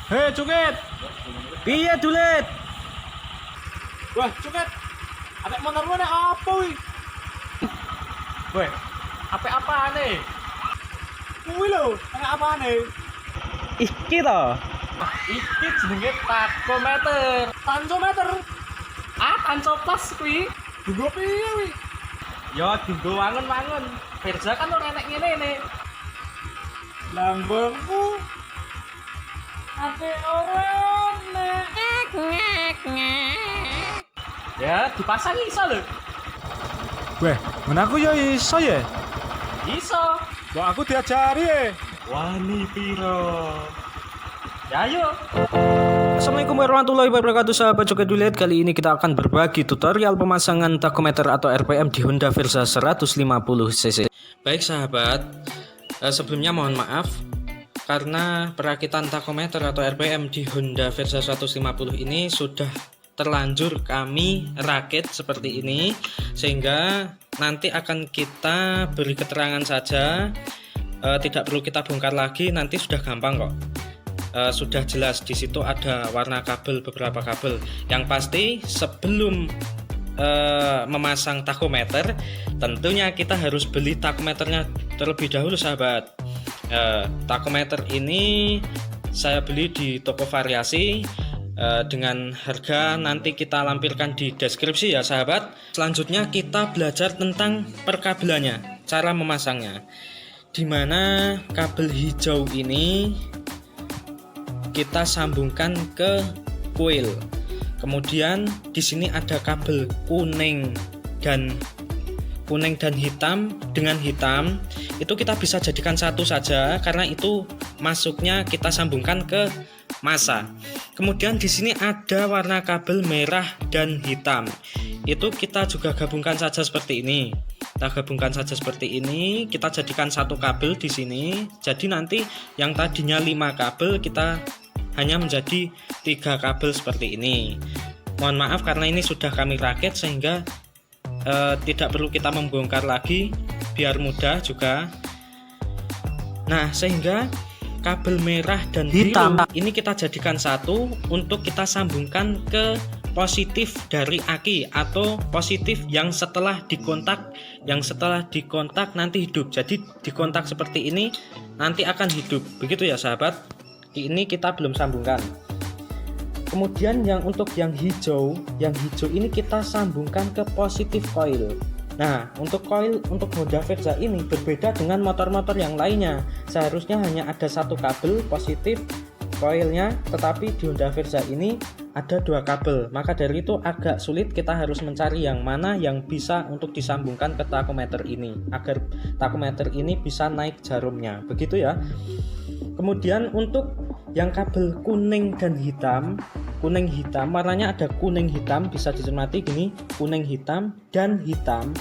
Hei Cuket, piye dulet? Wah Cuket, ada motor lu nih apa wih? Weh, apa nih? Kuwi lho, apa nih? Iki to. Iki jenenge takometer. Tansometer. Tanso plus kuwi. Dunggo piye wih? Ya dunggo wangun-wangun. Verza kan ora enek ngene. Lambangku ate orane. Ya, dipasang iso lho. Weh, menaku ya iso ya. Iso. Kok aku diajari ya. Wani piro? Ya ayo. Assalamualaikum warahmatullahi wabarakatuh, sahabat Cuket Dulet. Kali ini kita akan berbagi tutorial pemasangan takometer atau RPM di Honda Verza 150cc. Baik sahabat, sebelumnya mohon maaf karena perakitan takometer atau RPM di Honda Verza 150 ini sudah terlanjur kami rakit seperti ini, sehingga nanti akan kita beri keterangan saja, tidak perlu kita bongkar lagi, nanti sudah gampang kok. Sudah jelas di situ ada warna kabel, beberapa kabel. Yang pasti sebelum memasang takometer, tentunya kita harus beli takometernya terlebih dahulu sahabat. Takometer ini saya beli di toko variasi dengan harga nanti kita lampirkan di deskripsi ya sahabat. Selanjutnya kita belajar tentang perkabelannya, cara memasangnya, dimana kabel hijau ini kita sambungkan ke kuil. Kemudian di sini ada kabel kuning dan hitam. Dengan hitam itu kita bisa jadikan satu saja karena itu masuknya kita sambungkan ke masa. Kemudian di sini ada warna kabel merah dan hitam. Itu kita juga gabungkan saja seperti ini. Kita gabungkan saja seperti ini, kita jadikan satu kabel di sini. Jadi nanti yang tadinya 5 kabel kita hanya menjadi 3 kabel seperti ini. Mohon maaf karena ini sudah kami rakit sehingga tidak perlu kita membongkar lagi, biar mudah juga. Nah, sehingga kabel merah dan hitam ini kita jadikan satu untuk kita sambungkan ke positif dari aki atau positif yang setelah dikontak, nanti hidup. Jadi dikontak seperti ini nanti akan hidup. Begitu ya sahabat. Ini kita belum sambungkan. Kemudian untuk yang hijau ini kita sambungkan ke positif coil. Nah, untuk Honda Verza ini berbeda dengan motor-motor yang lainnya. Seharusnya hanya ada satu kabel positif coilnya, tetapi di Honda Verza ini ada 2 kabel. Maka dari itu agak sulit, kita harus mencari yang mana yang bisa untuk disambungkan ke takometer ini agar takometer ini bisa naik jarumnya. Begitu ya. Kemudian untuk yang kabel kuning dan hitam, warnanya ada kuning hitam, bisa dicermati gini, kuning hitam dan hitam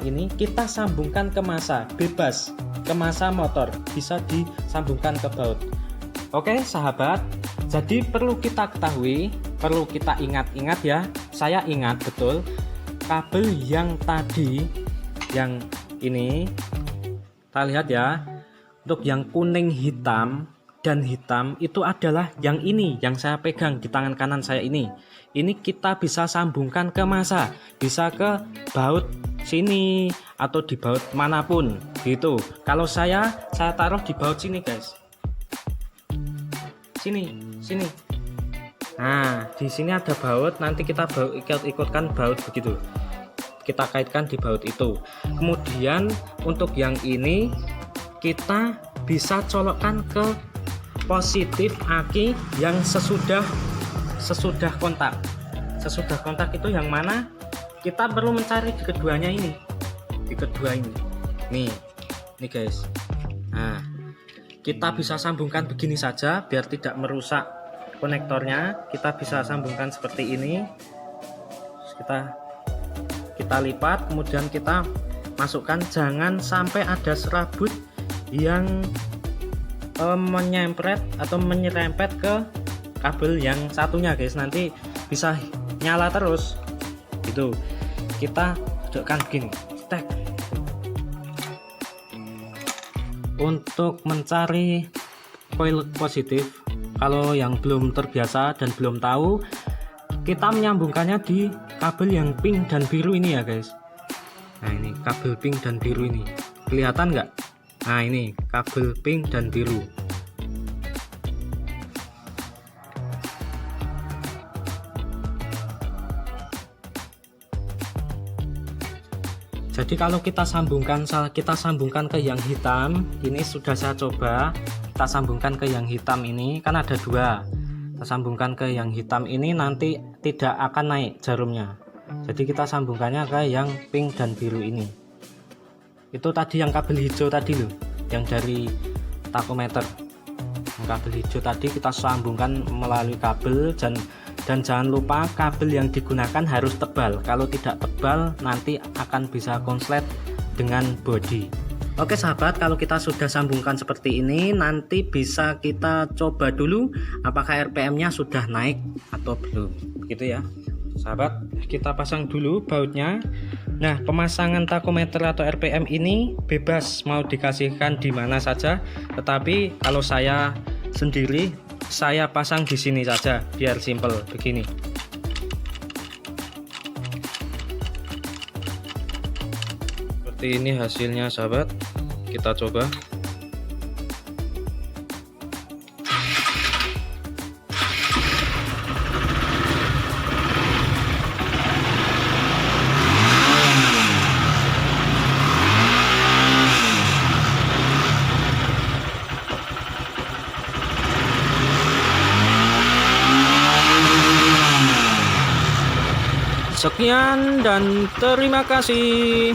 ini kita sambungkan ke masa, bebas ke masa motor, bisa disambungkan ke baut. Oke sahabat, jadi perlu kita ketahui, perlu kita ingat-ingat ya, saya ingat betul kabel yang tadi, yang ini kita lihat ya. Untuk yang kuning hitam dan hitam itu adalah yang ini, yang saya pegang di tangan kanan saya ini. Ini kita bisa sambungkan ke masa, bisa ke baut sini atau di baut manapun gitu. Kalau saya taruh di baut sini guys. Sini. Nah, di sini ada baut, nanti kita ikutkan baut begitu. Kita kaitkan di baut itu. Kemudian untuk yang ini kita bisa colokkan ke positif aki yang sesudah kontak. Sesudah kontak itu yang mana? Kita perlu mencari di keduanya ini. Di kedua ini. Nih guys. Nah, kita bisa sambungkan begini saja biar tidak merusak konektornya. Kita bisa sambungkan seperti ini. Kita lipat, kemudian kita masukkan, jangan sampai ada serabut yang menyempret atau menyerempet ke kabel yang satunya guys, nanti bisa nyala terus gitu. Kita dudukkan begini, stek. Untuk mencari koil positif. Kalau yang belum terbiasa dan belum tahu, kita menyambungkannya di kabel yang pink dan biru ini ya guys. Nah ini kabel pink dan biru ini, kelihatan nggak? Nah ini kabel pink dan biru. Jadi kalau kita sambungkan ke yang hitam, ini sudah saya coba. Kita sambungkan ke yang hitam ini, kan ada dua. Kita sambungkan ke yang hitam ini, nanti tidak akan naik jarumnya. Jadi kita sambungkannya ke yang pink dan biru ini. Itu tadi yang kabel hijau tadi loh, yang dari takometer. Yang kabel hijau tadi kita sambungkan melalui kabel, dan jangan lupa kabel yang digunakan harus tebal. Kalau tidak tebal nanti akan bisa konslet dengan bodi. Oke sahabat, kalau kita sudah sambungkan seperti ini, nanti bisa kita coba dulu apakah RPM nya sudah naik atau belum, gitu ya sahabat. Kita pasang dulu bautnya. Nah, pemasangan takometer atau RPM ini bebas mau dikasihkan di mana saja, tetapi kalau saya sendiri, saya pasang di sini saja biar simple begini. Seperti ini hasilnya sahabat. Kita coba. Sekian dan terima kasih.